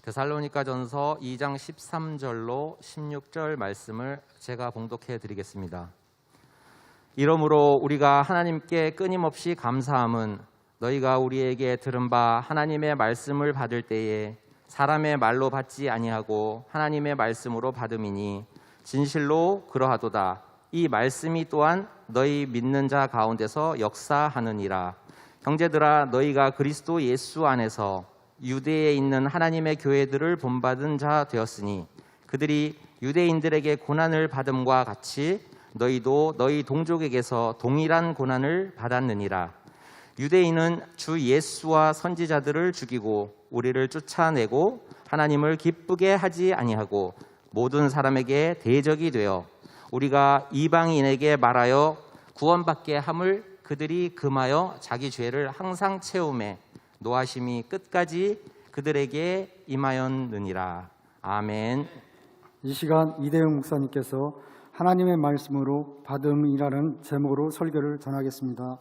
데살로니가전서 2장 13절로 16절 말씀을 제가 봉독해 드리겠습니다. 이러므로 우리가 하나님께 끊임없이 감사함은 너희가 우리에게 들은 바 하나님의 말씀을 받을 때에 사람의 말로 받지 아니하고 하나님의 말씀으로 받음이니 진실로 그러하도다. 이 말씀이 또한 너희 믿는 자 가운데서 역사하느니라. 형제들아, 너희가 그리스도 예수 안에서 유대에 있는 하나님의 교회들을 본받은 자 되었으니 그들이 유대인들에게 고난을 받음과 같이 너희도 너희 동족에게서 동일한 고난을 받았느니라. 유대인은 주 예수와 선지자들을 죽이고 우리를 쫓아내고 하나님을 기쁘게 하지 아니하고 모든 사람에게 대적이 되어 우리가 이방인에게 말하여 구원받게 함을 그들이 금하여 자기 죄를 항상 채우매 노하심이 끝까지 그들에게 임하였느니라. 아멘. 이 시간 이대영 목사님께서 하나님의 말씀으로 받음이라는 제목으로 설교를 전하겠습니다.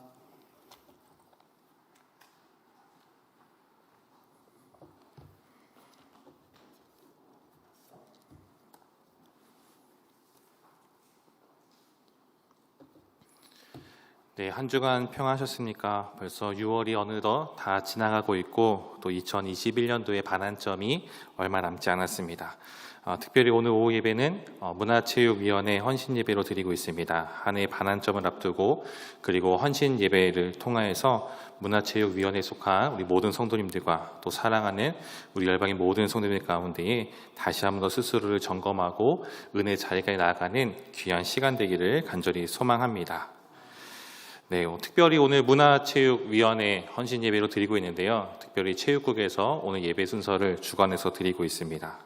네, 한 주간 평안하셨습니까? 벌써 6월이 어느덧 다 지나가고 있고 또 2021년도의 반환점이 얼마 남지 않았습니다. 특별히 오늘 오후 예배는 문화체육위원회 헌신 예배로 드리고 있습니다. 한 해의 반환점을 앞두고 그리고 헌신 예배를 통하여서 문화체육위원회에 속한 우리 모든 성도님들과 또 사랑하는 우리 열방의 모든 성도님들 가운데에 다시 한번 더 스스로를 점검하고 은혜 자리까지 나아가는 귀한 시간 되기를 간절히 소망합니다. 네, 특별히 오늘 문화체육위원회 헌신 예배로 드리고 있는데요. 특별히 체육국에서 오늘 예배 순서를 주관해서 드리고 있습니다.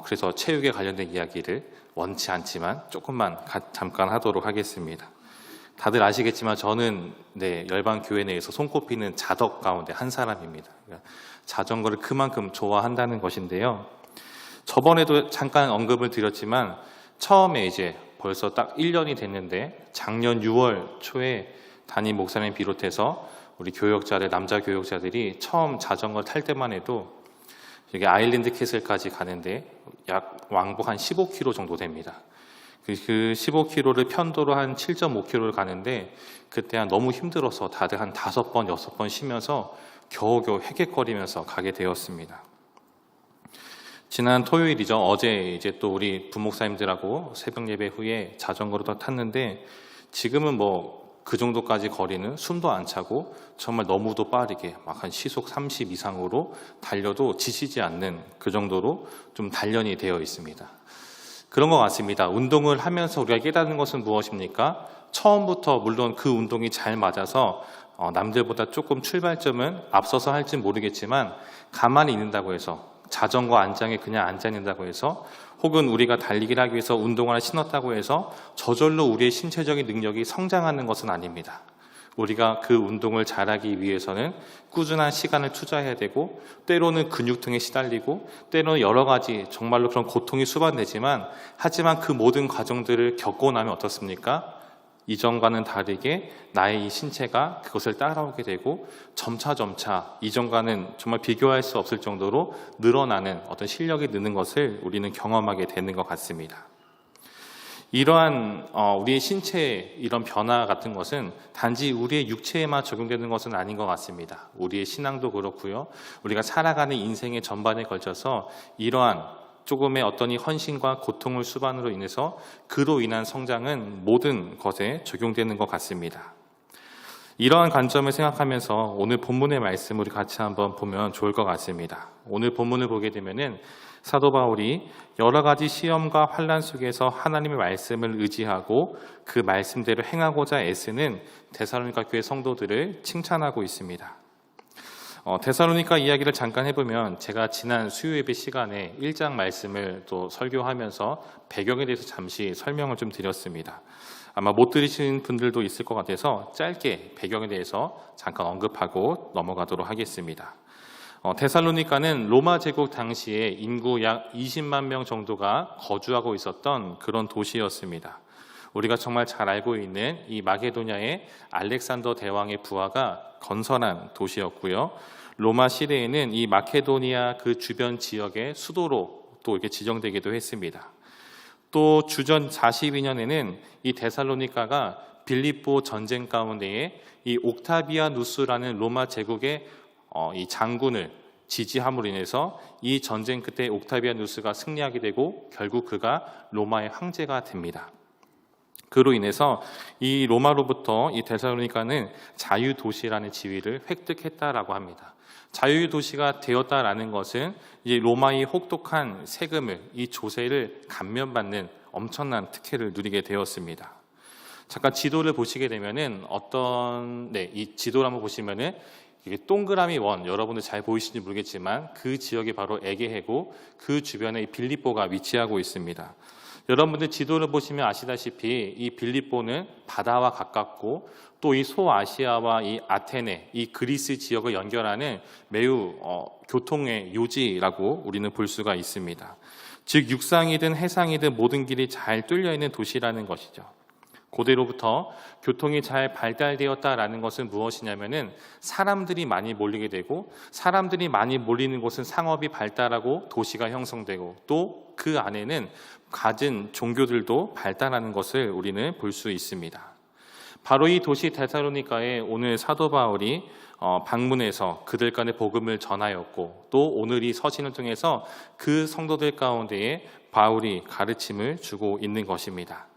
그래서 체육에 관련된 이야기를 원치 않지만 조금만 잠깐 하도록 하겠습니다. 다들 아시겠지만 저는 열방 교회 내에서 손꼽히는 자덕 가운데 한 사람입니다. 자전거를 그만큼 좋아한다는 것인데요. 저번에도 잠깐 언급을 드렸지만 처음에 이제 벌써 딱 1년이 됐는데 작년 6월 초에 담임 목사님 비롯해서 우리 교역자들, 남자 교역자들이 처음 자전거 탈 때만 해도 여기 아일랜드 캐슬까지 가는데 약 왕복 한 15km 정도 됩니다. 그 15km를 편도로 한 7.5km를 가는데 그때 너무 힘들어서 다들 한 5번, 6번 쉬면서 겨우겨우 헤헷거리면서 가게 되었습니다. 지난 토요일이죠. 어제 이제 또 우리 부목사님들하고 새벽 예배 후에 자전거로 더 탔는데 지금은 뭐 그 정도까지 거리는 숨도 안 차고 정말 너무도 빠르게 막 한 시속 30 이상으로 달려도 지치지 않는 그 정도로 좀 단련이 되어 있습니다. 그런 것 같습니다. 운동을 하면서 우리가 깨닫는 것은 무엇입니까? 처음부터 물론 그 운동이 잘 맞아서 남들보다 조금 출발점은 앞서서 할지 모르겠지만 가만히 있는다고 해서 자전거 안장에 그냥 앉아 있는다고 해서 혹은 우리가 달리기를 하기 위해서 운동화를 신었다고 해서 저절로 우리의 신체적인 능력이 성장하는 것은 아닙니다. 우리가 그 운동을 잘하기 위해서는 꾸준한 시간을 투자해야 되고 때로는 근육통에 시달리고 때로는 여러 가지 정말로 그런 고통이 수반되지만 하지만 그 모든 과정들을 겪고 나면 어떻습니까? 이전과는 다르게 나의 이 신체가 그것을 따라오게 되고 점차 이전과는 정말 비교할 수 없을 정도로 늘어나는 어떤 실력이 느는 것을 우리는 경험하게 되는 것 같습니다. 이러한 우리의 신체의 이런 변화 같은 것은 단지 우리의 육체에만 적용되는 것은 아닌 것 같습니다. 우리의 신앙도 그렇고요. 우리가 살아가는 인생의 전반에 걸쳐서 이러한 조금의 어떤 이 헌신과 고통을 수반으로 인해서 그로 인한 성장은 모든 것에 적용되는 것 같습니다. 이러한 관점을 생각하면서 오늘 본문의 말씀을 우리 같이 한번 보면 좋을 것 같습니다. 오늘 본문을 보게 되면은 사도 바울이 여러 가지 시험과 환난 속에서 하나님의 말씀을 의지하고 그 말씀대로 행하고자 애쓰는 데살로니가 교회 성도들을 칭찬하고 있습니다. 데살로니가 이야기를 잠깐 해보면 제가 지난 수요 예배 시간에 1장 말씀을 또 설교하면서 배경에 대해서 잠시 설명을 좀 드렸습니다. 아마 못 들으신 분들도 있을 것 같아서 짧게 배경에 대해서 잠깐 언급하고 넘어가도록 하겠습니다. 데살로니가는 로마 제국 당시에 인구 약 20만 명 정도가 거주하고 있었던 그런 도시였습니다. 우리가 정말 잘 알고 있는 이 마게도냐의 알렉산더 대왕의 부하가 건설한 도시였고요. 로마 시대에는 이 마케도니아 그 주변 지역의 수도로 또 이렇게 지정되기도 했습니다. 또 주전 42년에는 이 데살로니가가 빌립보 전쟁 가운데에 이 옥타비아누스라는 로마 제국의 이 장군을 지지함으로 인해서 이 전쟁 끝에 옥타비아누스가 승리하게 되고 결국 그가 로마의 황제가 됩니다. 그로 인해서 이 로마로부터 이 데살로니가는 자유도시라는 지위를 획득했다라고 합니다. 자유도시가 되었다라는 것은 이제 로마의 혹독한 세금을, 이 조세를 감면받는 엄청난 특혜를 누리게 되었습니다. 잠깐 지도를 보시게 되면은 이 지도를 한번 보시면은 이게 동그라미 원, 여러분들 잘 보이시는지 모르겠지만 그 지역이 바로 에게해고 그 주변에 빌립보가 위치하고 있습니다. 여러분들 지도를 보시면 아시다시피 이 빌립보는 바다와 가깝고 또 이 소아시아와 이 아테네, 이 그리스 지역을 연결하는 매우 교통의 요지라고 우리는 볼 수가 있습니다. 즉 육상이든 해상이든 모든 길이 잘 뚫려 있는 도시라는 것이죠. 고대로부터 교통이 잘 발달되었다라는 것은 무엇이냐면은 사람들이 많이 몰리게 되고 사람들이 많이 몰리는 곳은 상업이 발달하고 도시가 형성되고 또 그 안에는 갖은 종교들도 발달하는 것을 우리는 볼 수 있습니다. 바로 이 도시 데살로니가에 오늘 사도 바울이 방문해서 그들 간에 복음을 전하였고 또 오늘 이 서신을 통해서 그 성도들 가운데에 바울이 가르침을 주고 있는 것입니다.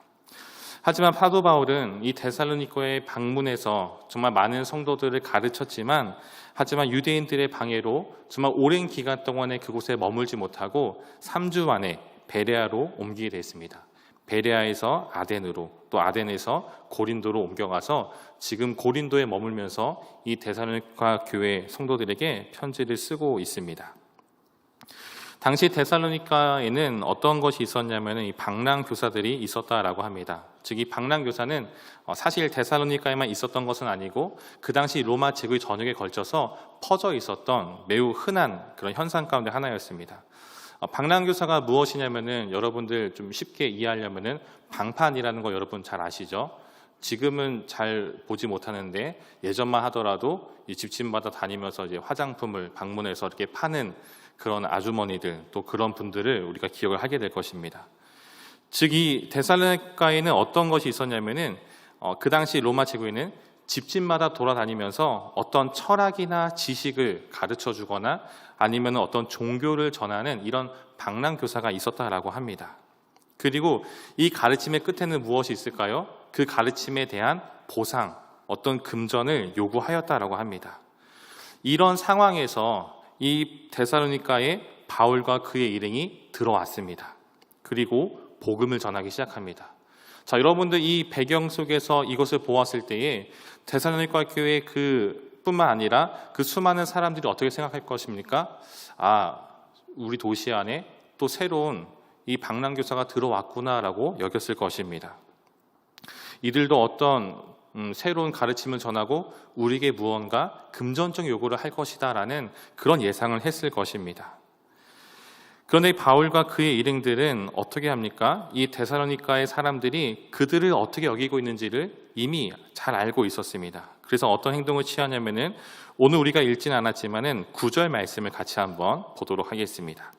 하지만 사도 바울은 이 데살로니가에 방문해서 정말 많은 성도들을 가르쳤지만 하지만 유대인들의 방해로 정말 오랜 기간 동안에 그곳에 머물지 못하고 3주 만에 베레아로 옮기게 됐습니다. 베레아에서 아덴으로 또 아덴에서 고린도로 옮겨가서 지금 고린도에 머물면서 이 데살로니가 교회 성도들에게 편지를 쓰고 있습니다. 당시 데살로니가에는 어떤 것이 있었냐면 이 방랑 교사들이 있었다라고 합니다. 즉 이 방랑 교사는 사실 데살로니가에만 있었던 것은 아니고 그 당시 로마 제국의 전역에 걸쳐서 퍼져 있었던 매우 흔한 그런 현상 가운데 하나였습니다. 방랑 교사가 무엇이냐면은 여러분들 좀 쉽게 이해하려면은 방판이라는 거 여러분 잘 아시죠? 지금은 잘 보지 못하는데 예전만 하더라도 이 집집마다 다니면서 이제 화장품을 방문해서 이렇게 파는 그런 아주머니들 또 그런 분들을 우리가 기억을 하게 될 것입니다. 즉 이 데살로니가에는 어떤 것이 있었냐면은 그 당시 로마 제국에는 집집마다 돌아다니면서 어떤 철학이나 지식을 가르쳐 주거나 아니면 어떤 종교를 전하는 이런 방랑 교사가 있었다라고 합니다. 그리고 이 가르침의 끝에는 무엇이 있을까요? 그 가르침에 대한 보상, 어떤 금전을 요구하였다라고 합니다. 이런 상황에서 이 데살로니가에 바울과 그의 일행이 들어왔습니다. 그리고 복음을 전하기 시작합니다. 자, 여러분들 이 배경 속에서 이것을 보았을 때에 데살로니가 교회 뿐만 아니라 그 수많은 사람들이 어떻게 생각할 것입니까? 우리 도시 안에 또 새로운 이 방랑 교사가 들어왔구나라고 여겼을 것입니다. 이들도 어떤 새로운 가르침을 전하고 우리에게 무언가 금전적 요구를 할 것이다라는 그런 예상을 했을 것입니다. 그런데 바울과 그의 일행들은 어떻게 합니까? 이 데살로니가의 사람들이 그들을 어떻게 여기고 있는지를 이미 잘 알고 있었습니다. 그래서 어떤 행동을 취하냐면은 오늘 우리가 읽지는 않았지만은 9절 말씀을 같이 한번 보도록 하겠습니다.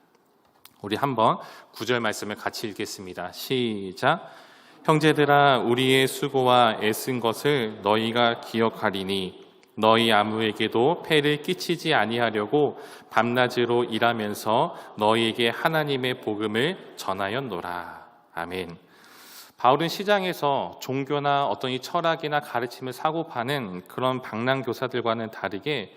우리 한번 9절 말씀을 같이 읽겠습니다. 시작. 형제들아, 우리의 수고와 애쓴 것을 너희가 기억하리니 너희 아무에게도 폐를 끼치지 아니하려고 밤낮으로 일하면서 너희에게 하나님의 복음을 전하였노라. 아멘. 바울은 시장에서 종교나 어떤 이 철학이나 가르침을 사고 파는 그런 방랑 교사들과는 다르게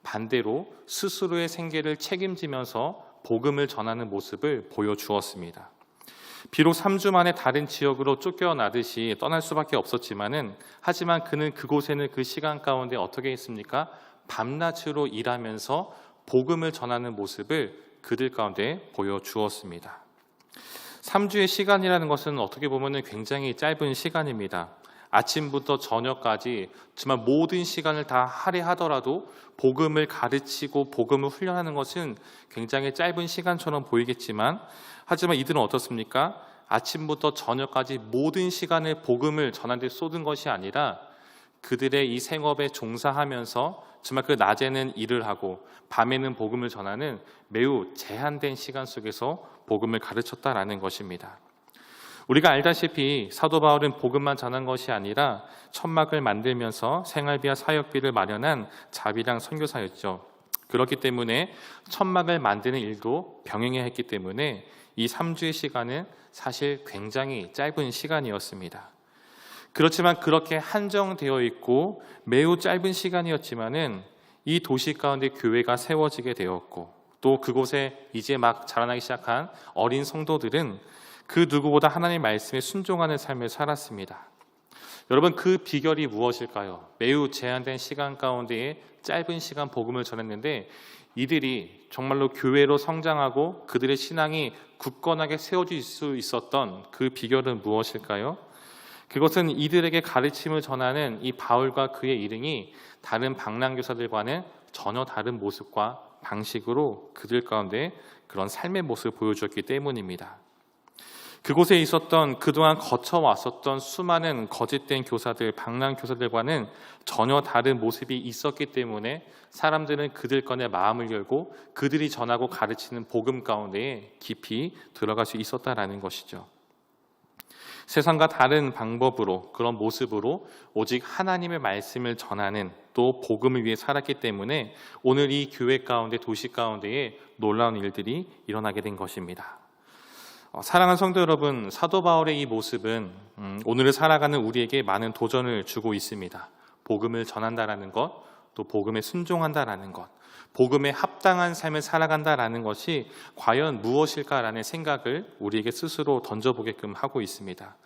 반대로 스스로의 생계를 책임지면서 복음을 전하는 모습을 보여주었습니다. 비록 3주 만에 다른 지역으로 쫓겨나듯이 떠날 수밖에 없었지만은 하지만 그는 그곳에는 그 시간 가운데 어떻게 했습니까? 밤낮으로 일하면서 복음을 전하는 모습을 그들 가운데 보여주었습니다. 3주의 시간이라는 것은 어떻게 보면 굉장히 짧은 시간입니다. 아침부터 저녁까지 정말 모든 시간을 다 할애하더라도 복음을 가르치고 복음을 훈련하는 것은 굉장히 짧은 시간처럼 보이겠지만 하지만 이들은 어떻습니까? 아침부터 저녁까지 모든 시간을 복음을 전하는 데 쏟은 것이 아니라 그들의 이 생업에 종사하면서 정말 그 낮에는 일을 하고 밤에는 복음을 전하는 매우 제한된 시간 속에서 복음을 가르쳤다라는 것입니다. 우리가 알다시피 사도 바울은 복음만 전한 것이 아니라 천막을 만들면서 생활비와 사역비를 마련한 자비랑 선교사였죠. 그렇기 때문에 천막을 만드는 일도 병행해야 했기 때문에 이 3주의 시간은 사실 굉장히 짧은 시간이었습니다. 그렇지만 그렇게 한정되어 있고 매우 짧은 시간이었지만은 이 도시 가운데 교회가 세워지게 되었고 또 그곳에 이제 막 자라나기 시작한 어린 성도들은 그 누구보다 하나님의 말씀에 순종하는 삶을 살았습니다. 여러분, 그 비결이 무엇일까요? 매우 제한된 시간 가운데에 짧은 시간 복음을 전했는데 이들이 정말로 교회로 성장하고 그들의 신앙이 굳건하게 세워질 수 있었던 그 비결은 무엇일까요? 그것은 이들에게 가르침을 전하는 이 바울과 그의 일행이 다른 방랑교사들과는 전혀 다른 모습과 방식으로 그들 가운데 그런 삶의 모습을 보여주었기 때문입니다. 그곳에 있었던 그동안 거쳐왔었던 수많은 거짓된 교사들, 방랑교사들과는 전혀 다른 모습이 있었기 때문에 사람들은 그들 건에 마음을 열고 그들이 전하고 가르치는 복음 가운데에 깊이 들어갈 수 있었다라는 것이죠. 세상과 다른 방법으로 그런 모습으로 오직 하나님의 말씀을 전하는 또 복음을 위해 살았기 때문에 오늘 이 교회 가운데 도시 가운데에 놀라운 일들이 일어나게 된 것입니다. 사랑하는 성도 여러분, 사도 바울의 이 모습은 오늘을 살아가는 우리에게 많은 도전을 주고 있습니다. 복음을 전한다라는 것, 또 복음에 순종한다라는 것, 복음에 합당한 삶을 살아간다라는 것이 과연 무엇일까라는 생각을 우리에게 스스로 던져보게끔 하고 있습니다.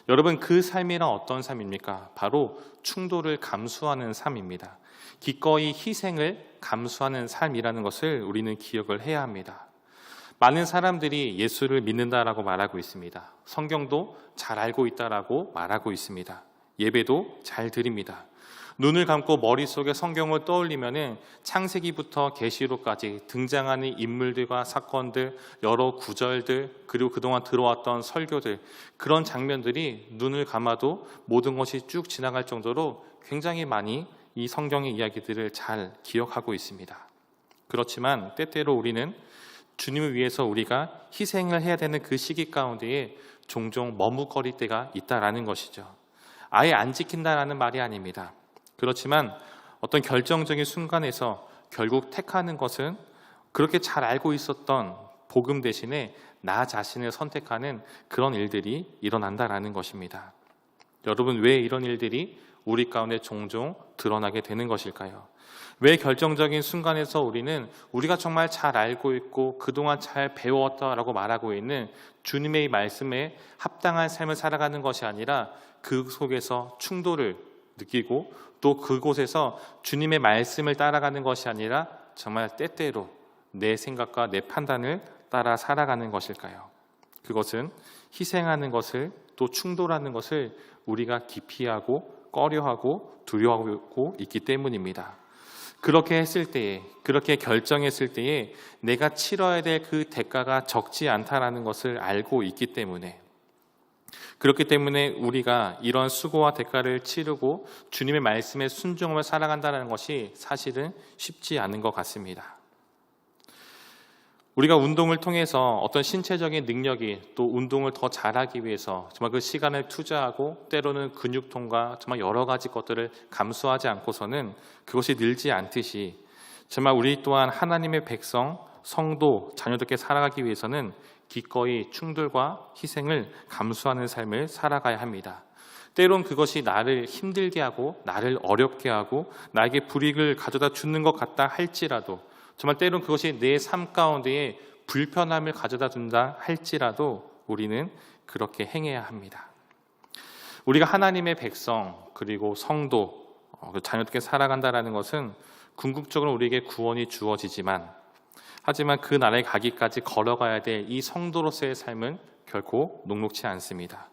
여러분, 그 삶이란 어떤 삶입니까? 바로 충돌을 감수하는 삶입니다. 기꺼이 희생을 감수하는 삶이라는 것을 우리는 기억을 해야 합니다. 많은 사람들이 예수를 믿는다라고 말하고 있습니다. 성경도 잘 알고 있다라고 말하고 있습니다. 예배도 잘 드립니다. 눈을 감고 머릿속에 성경을 떠올리면은 창세기부터 계시록까지 등장하는 인물들과 사건들, 여러 구절들, 그리고 그동안 들어왔던 설교들, 그런 장면들이 눈을 감아도 모든 것이 쭉 지나갈 정도로 굉장히 많이 이 성경의 이야기들을 잘 기억하고 있습니다. 그렇지만 때때로 우리는 주님을 위해서 우리가 희생을 해야 되는 그 시기 가운데에 종종 머뭇거릴 때가 있다라는 것이죠. 아예 안 지킨다라는 말이 아닙니다. 그렇지만 어떤 결정적인 순간에서 결국 택하는 것은 그렇게 잘 알고 있었던 복음 대신에 나 자신을 선택하는 그런 일들이 일어난다라는 것입니다. 여러분, 왜 이런 일들이 우리 가운데 종종 드러나게 되는 것일까요? 왜 결정적인 순간에서 우리는 우리가 정말 잘 알고 있고 그동안 잘 배웠다라고 말하고 있는 주님의 말씀에 합당한 삶을 살아가는 것이 아니라 그 속에서 충돌을 느끼고 또 그곳에서 주님의 말씀을 따라가는 것이 아니라 정말 때때로 내 생각과 내 판단을 따라 살아가는 것일까요? 그것은 희생하는 것을 또 충돌하는 것을 우리가 기피하고 꺼려하고 두려워하고 있기 때문입니다. 그렇게 했을 때에, 그렇게 결정했을 때에 내가 치러야 될 그 대가가 적지 않다라는 것을 알고 있기 때문에, 그렇기 때문에 우리가 이런 수고와 대가를 치르고 주님의 말씀에 순종하며 살아간다는 것이 사실은 쉽지 않은 것 같습니다. 우리가 운동을 통해서 어떤 신체적인 능력이 또 운동을 더 잘하기 위해서 정말 그 시간을 투자하고 때로는 근육통과 정말 여러 가지 것들을 감수하지 않고서는 그것이 늘지 않듯이 정말 우리 또한 하나님의 백성, 성도, 자녀들께 살아가기 위해서는 기꺼이 충돌과 희생을 감수하는 삶을 살아가야 합니다. 때론 그것이 나를 힘들게 하고 나를 어렵게 하고 나에게 불이익을 가져다 주는 것 같다 할지라도, 정말 때론 그것이 내 삶 가운데에 불편함을 가져다 준다 할지라도 우리는 그렇게 행해야 합니다. 우리가 하나님의 백성 그리고 성도, 자녀들께 살아간다는 것은 궁극적으로 우리에게 구원이 주어지지만, 하지만 그 나라에 가기까지 걸어가야 될 이 성도로서의 삶은 결코 녹록지 않습니다.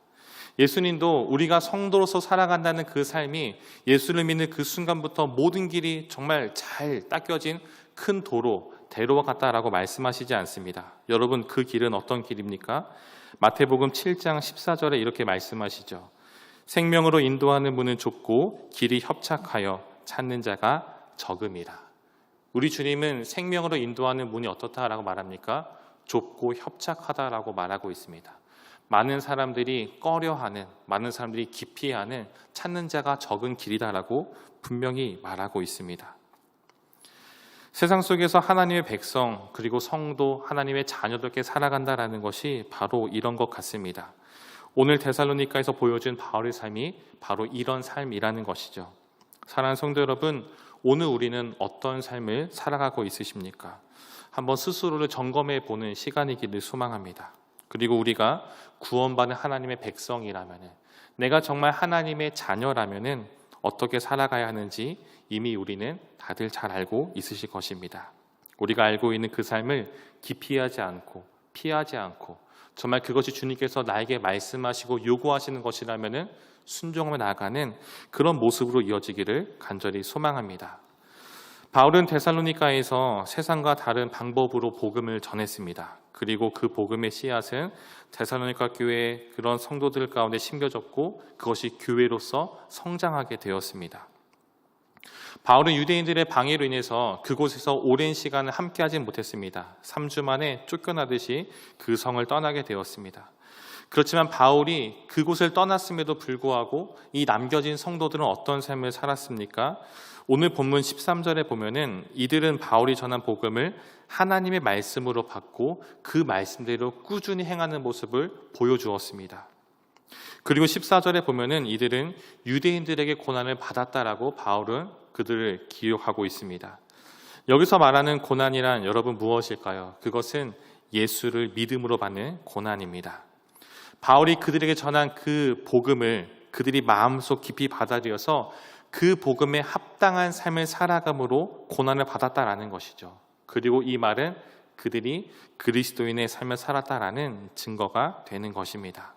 예수님도 우리가 성도로서 살아간다는 그 삶이 예수를 믿는 그 순간부터 모든 길이 정말 잘 닦여진 큰 도로, 대로와 같다라고 말씀하시지 않습니다. 여러분, 그 길은 어떤 길입니까? 마태복음 7장 14절에 이렇게 말씀하시죠. 생명으로 인도하는 문은 좁고 길이 협착하여 찾는 자가 적음이라. 우리 주님은 생명으로 인도하는 문이 어떻다라고 말합니까? 좁고 협착하다라고 말하고 있습니다. 많은 사람들이 꺼려하는, 많은 사람들이 기피하는 찾는 자가 적은 길이다라고 분명히 말하고 있습니다. 세상 속에서 하나님의 백성 그리고 성도, 하나님의 자녀들께 살아간다라는 것이 바로 이런 것 같습니다. 오늘 데살로니가에서 보여준 바울의 삶이 바로 이런 삶이라는 것이죠. 사랑하는 성도 여러분, 오늘 우리는 어떤 삶을 살아가고 있으십니까? 한번 스스로를 점검해 보는 시간이기를 소망합니다. 그리고 우리가 구원받은 하나님의 백성이라면, 내가 정말 하나님의 자녀라면 어떻게 살아가야 하는지 이미 우리는 다들 잘 알고 있으실 것입니다. 우리가 알고 있는 그 삶을 기피하지 않고 피하지 않고 정말 그것이 주님께서 나에게 말씀하시고 요구하시는 것이라면 순종하며 나아가는 그런 모습으로 이어지기를 간절히 소망합니다. 바울은 데살로니가에서 세상과 다른 방법으로 복음을 전했습니다. 그리고 그 복음의 씨앗은 데살로니가 교회의 그런 성도들 가운데 심겨졌고 그것이 교회로서 성장하게 되었습니다. 바울은 유대인들의 방해로 인해서 그곳에서 오랜 시간을 함께하지 못했습니다. 3주 만에 쫓겨나듯이 그 성을 떠나게 되었습니다. 그렇지만 바울이 그곳을 떠났음에도 불구하고 이 남겨진 성도들은 어떤 삶을 살았습니까? 오늘 본문 13절에 보면은 이들은 바울이 전한 복음을 하나님의 말씀으로 받고 그 말씀대로 꾸준히 행하는 모습을 보여주었습니다. 그리고 14절에 보면은 이들은 유대인들에게 고난을 받았다라고 바울은 그들을 기록하고 있습니다. 여기서 말하는 고난이란 여러분 무엇일까요? 그것은 예수를 믿음으로 받는 고난입니다. 바울이 그들에게 전한 그 복음을 그들이 마음속 깊이 받아들여서 그 복음에 합당한 삶을 살아감으로 고난을 받았다라는 것이죠. 그리고 이 말은 그들이 그리스도인의 삶을 살았다라는 증거가 되는 것입니다.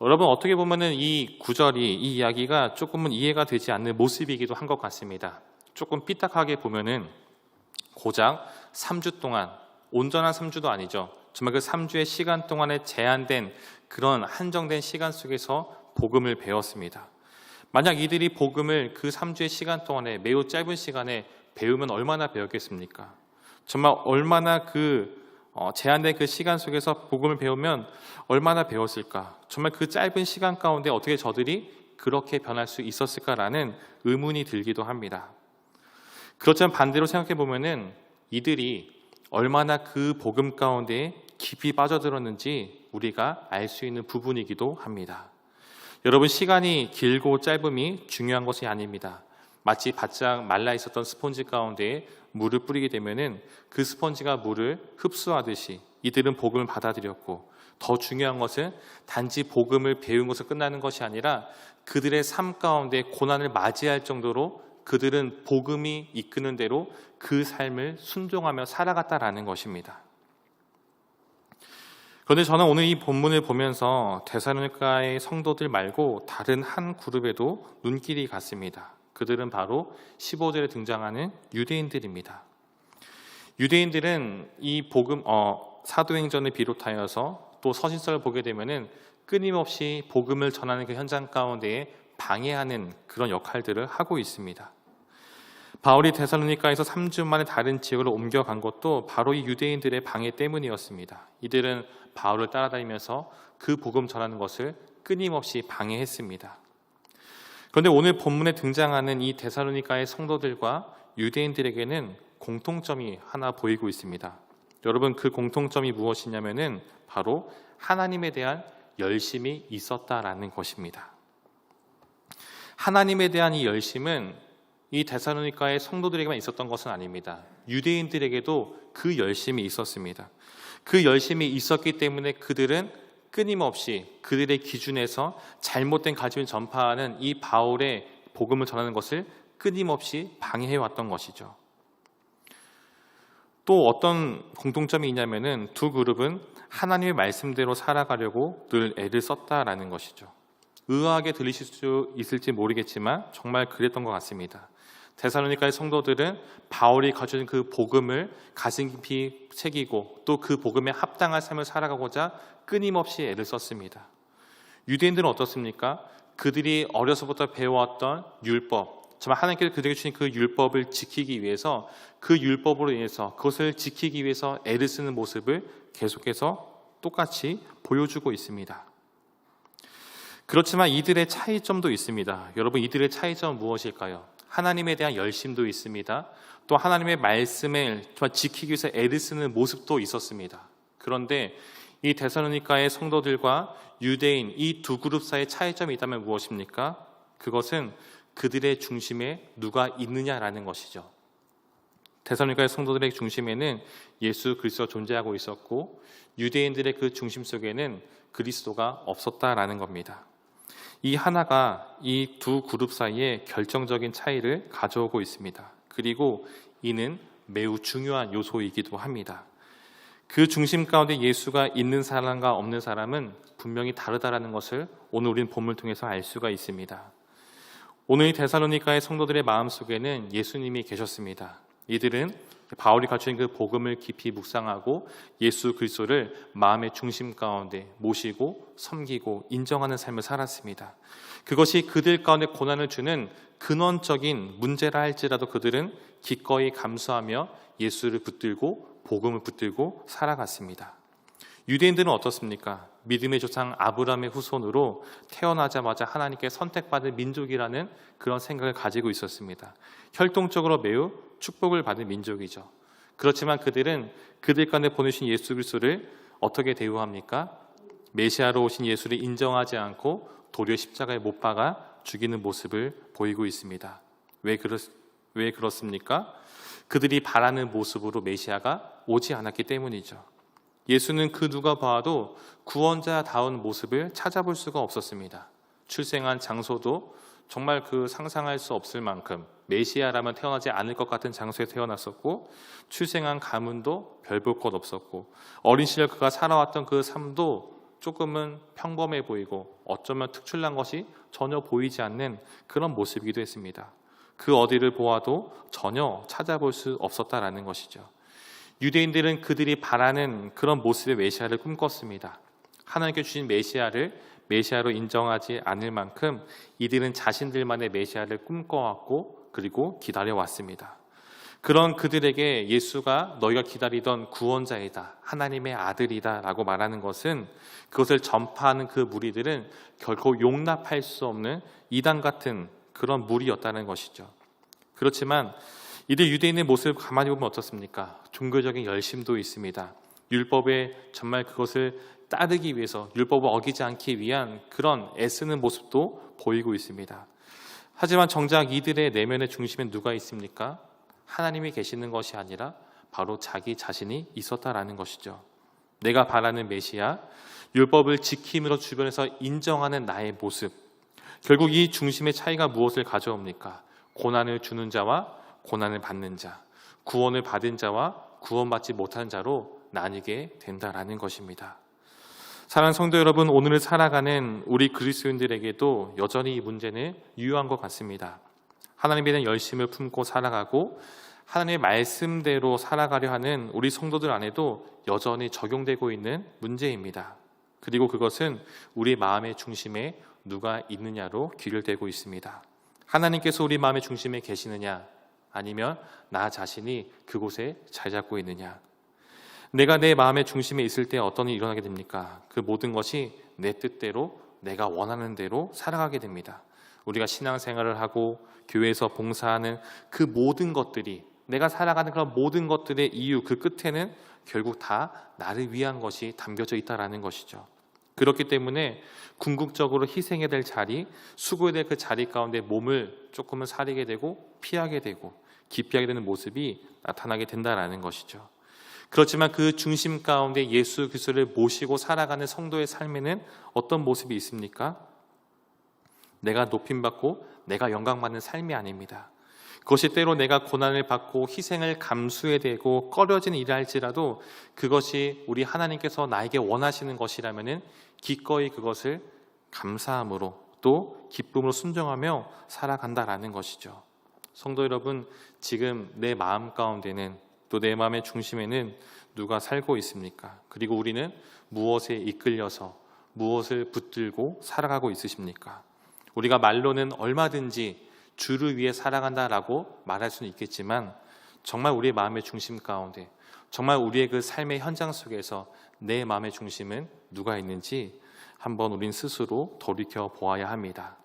여러분, 어떻게 보면은 이 구절이, 이 이야기가 조금은 이해가 되지 않는 모습이기도 한 것 같습니다. 조금 삐딱하게 보면은 고작 3주 동안, 온전한 3주도 아니죠. 정말 그 3주의 시간 동안에 제한된 그런 한정된 시간 속에서 복음을 배웠습니다. 만약 이들이 복음을 그 3주의 시간 동안에 매우 짧은 시간에 배우면 얼마나 배웠겠습니까? 정말 얼마나 제한된 그 시간 속에서 복음을 배우면 얼마나 배웠을까? 정말 그 짧은 시간 가운데 어떻게 저들이 그렇게 변할 수 있었을까라는 의문이 들기도 합니다. 그렇지만 반대로 생각해 보면은 이들이 얼마나 그 복음 가운데 깊이 빠져들었는지 우리가 알 수 있는 부분이기도 합니다. 여러분, 시간이 길고 짧음이 중요한 것이 아닙니다. 마치 바짝 말라 있었던 스폰지 가운데 물을 뿌리게 되면은 그 스펀지가 물을 흡수하듯이 이들은 복음을 받아들였고, 더 중요한 것은 단지 복음을 배운 것으로 끝나는 것이 아니라 그들의 삶 가운데 고난을 맞이할 정도로 그들은 복음이 이끄는 대로 그 삶을 순종하며 살아갔다라는 것입니다. 그런데 저는 오늘 이 본문을 보면서 데살로니가의 성도들 말고 다른 한 그룹에도 눈길이 갔습니다. 그들은 바로 15절에 등장하는 유대인들입니다. 유대인들은 이 복음, 사도행전을 비롯하여서 또 서신서를 보게 되면은 끊임없이 복음을 전하는 그 현장 가운데에 방해하는 그런 역할들을 하고 있습니다. 바울이 데살로니가에서 3주 만에 다른 지역으로 옮겨간 것도 바로 이 유대인들의 방해 때문이었습니다. 이들은 바울을 따라다니면서 그 복음 전하는 것을 끊임없이 방해했습니다. 그런데 오늘 본문에 등장하는 이 데살로니가의 성도들과 유대인들에게는 공통점이 하나 보이고 있습니다. 여러분, 그 공통점이 무엇이냐면은 바로 하나님에 대한 열심이 있었다라는 것입니다. 하나님에 대한 이 열심은 이 데살로니가의 성도들에게만 있었던 것은 아닙니다. 유대인들에게도 그 열심이 있었습니다. 그 열심이 있었기 때문에 그들은 끊임없이 그들의 기준에서 잘못된 가르침을 전파하는 이 바울의 복음을 전하는 것을 끊임없이 방해해왔던 것이죠. 또 어떤 공통점이 있냐면은 두 그룹은 하나님의 말씀대로 살아가려고 늘 애를 썼다라는 것이죠. 의아하게 들리실 수 있을지 모르겠지만 정말 그랬던 것 같습니다. 데살로니가의 성도들은 바울이 가진 그 복음을 가슴 깊이 새기고 또 그 복음에 합당한 삶을 살아가고자 끊임없이 애를 썼습니다. 유대인들은 어떻습니까? 그들이 어려서부터 배워왔던 율법, 정말 하나님께서 그들에게 주신 그 율법을 지키기 위해서 그 율법으로 인해서 그것을 지키기 위해서 애를 쓰는 모습을 계속해서 똑같이 보여주고 있습니다. 그렇지만 이들의 차이점도 있습니다. 여러분, 이들의 차이점은 무엇일까요? 하나님에 대한 열심도 있습니다. 또 하나님의 말씀을 정말 지키기 위해서 애를 쓰는 모습도 있었습니다. 그런데 이 데살로니가의 성도들과 유대인 이 두 그룹 사이의 차이점이 있다면 무엇입니까? 그것은 그들의 중심에 누가 있느냐라는 것이죠. 데살로니가의 성도들의 중심에는 예수 그리스도가 존재하고 있었고 유대인들의 그 중심 속에는 그리스도가 없었다라는 겁니다. 이 하나가 이 두 그룹 사이에 결정적인 차이를 가져오고 있습니다. 그리고 이는 매우 중요한 요소이기도 합니다. 그 중심 가운데 예수가 있는 사람과 없는 사람은 분명히 다르다라는 것을 오늘 우리는 본문을 통해서 알 수가 있습니다. 오늘 이 데살로니가의 성도들의 마음속에는 예수님이 계셨습니다. 이들은 바울이 갖춘 그 복음을 깊이 묵상하고 예수 그리스도를 마음의 중심 가운데 모시고 섬기고 인정하는 삶을 살았습니다. 그것이 그들 가운데 고난을 주는 근원적인 문제라 할지라도 그들은 기꺼이 감수하며 예수를 붙들고 복음을 붙들고 살아갔습니다. 유대인들은 어떻습니까? 믿음의 조상 아브라함의 후손으로 태어나자마자 하나님께 선택받은 민족이라는 그런 생각을 가지고 있었습니다. 혈통적으로 매우 축복을 받은 민족이죠. 그렇지만 그들은 그들 가운데 보내신 예수 그리스도를 어떻게 대우합니까? 메시아로 오신 예수를 인정하지 않고 도리어 십자가에 못 박아 죽이는 모습을 보이고 있습니다. 왜 그렇습니까? 그들이 바라는 모습으로 메시아가 오지 않았기 때문이죠. 예수는 그 누가 봐도 구원자다운 모습을 찾아볼 수가 없었습니다. 출생한 장소도 정말 그 상상할 수 없을 만큼 메시아라면 태어나지 않을 것 같은 장소에 태어났었고 출생한 가문도 별 볼 것 없었고 어린 시절 그가 살아왔던 그 삶도 조금은 평범해 보이고 어쩌면 특출난 것이 전혀 보이지 않는 그런 모습이기도 했습니다. 그 어디를 보아도 전혀 찾아볼 수 없었다라는 것이죠. 유대인들은 그들이 바라는 그런 모습의 메시아를 꿈꿨습니다. 하나님께 주신 메시아를 메시아로 인정하지 않을 만큼 이들은 자신들만의 메시아를 꿈꿔왔고 그리고 기다려왔습니다. 그런 그들에게 예수가 너희가 기다리던 구원자이다, 하나님의 아들이다 라고 말하는 것은 그것을 전파하는 그 무리들은 결코 용납할 수 없는 이단 같은 그런 무리였다는 것이죠. 그렇지만 이들 유대인의 모습을 가만히 보면 어떻습니까? 종교적인 열심도 있습니다. 율법에 정말 그것을 따르기 위해서 율법을 어기지 않기 위한 그런 애쓰는 모습도 보이고 있습니다. 하지만 정작 이들의 내면의 중심에 누가 있습니까? 하나님이 계시는 것이 아니라 바로 자기 자신이 있었다라는 것이죠. 내가 바라는 메시아, 율법을 지킴으로 주변에서 인정하는 나의 모습. 결국 이 중심의 차이가 무엇을 가져옵니까? 고난을 주는 자와 고난을 받는 자, 구원을 받은 자와 구원받지 못한 자로 나뉘게 된다라는 것입니다. 사랑하는 성도 여러분, 오늘을 살아가는 우리 그리스도인들에게도 여전히 이 문제는 유효한 것 같습니다. 하나님에 대한 열심을 품고 살아가고 하나님의 말씀대로 살아가려 하는 우리 성도들 안에도 여전히 적용되고 있는 문제입니다. 그리고 그것은 우리 마음의 중심에 누가 있느냐로 귀결되고 있습니다. 하나님께서 우리 마음의 중심에 계시느냐, 아니면 나 자신이 그곳에 잘 잡고 있느냐. 내가 내 마음의 중심에 있을 때 어떤 일이 일어나게 됩니까? 그 모든 것이 내 뜻대로 내가 원하는 대로 살아가게 됩니다. 우리가 신앙생활을 하고 교회에서 봉사하는 그 모든 것들이, 내가 살아가는 그런 모든 것들의 이유, 그 끝에는 결국 다 나를 위한 것이 담겨져 있다라는 것이죠. 그렇기 때문에 궁극적으로 희생해야 될 자리, 수고해야 될 그 자리 가운데 몸을 조금은 사리게 되고 피하게 되고 기피하게 되는 모습이 나타나게 된다라는 것이죠. 그렇지만 그 중심 가운데 예수 그리스도를 모시고 살아가는 성도의 삶에는 어떤 모습이 있습니까? 내가 높임받고 내가 영광받는 삶이 아닙니다. 그것이 때로 내가 고난을 받고 희생을 감수해야 되고 꺼려지는 일을 할지라도 그것이 우리 하나님께서 나에게 원하시는 것이라면 기꺼이 그것을 감사함으로 또 기쁨으로 순종하며 살아간다라는 것이죠. 성도 여러분, 지금 내 마음 가운데는 또 내 마음의 중심에는 누가 살고 있습니까? 그리고 우리는 무엇에 이끌려서 무엇을 붙들고 살아가고 있으십니까? 우리가 말로는 얼마든지 주를 위해 살아간다라고 말할 수는 있겠지만 정말 우리의 마음의 중심 가운데 정말 우리의 그 삶의 현장 속에서 내 마음의 중심은 누가 있는지 한번 우린 스스로 돌이켜 보아야 합니다.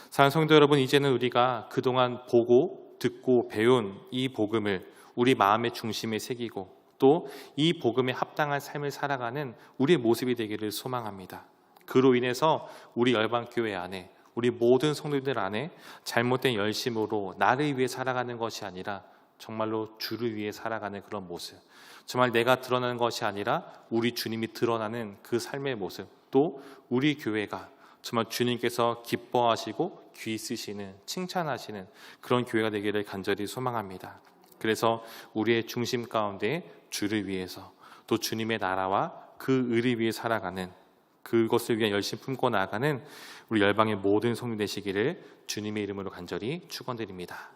사랑하는 성도 여러분, 이제는 우리가 그동안 보고 듣고 배운 이 복음을 우리 마음의 중심에 새기고 또 이 복음에 합당한 삶을 살아가는 우리의 모습이 되기를 소망합니다. 그로 인해서 우리 열방교회 안에 우리 모든 성도들 안에 잘못된 열심으로 나를 위해 살아가는 것이 아니라 정말로 주를 위해 살아가는 그런 모습, 정말 내가 드러나는 것이 아니라 우리 주님이 드러나는 그 삶의 모습, 또 우리 교회가 정말 주님께서 기뻐하시고 귀 쓰시는 칭찬하시는 그런 교회가 되기를 간절히 소망합니다. 그래서 우리의 중심 가운데 주를 위해서 또 주님의 나라와 그 의를 위해 살아가는, 그것을 위한 열심 품고 나아가는 우리 열방의 모든 성도 되시기를 주님의 이름으로 간절히 축원드립니다.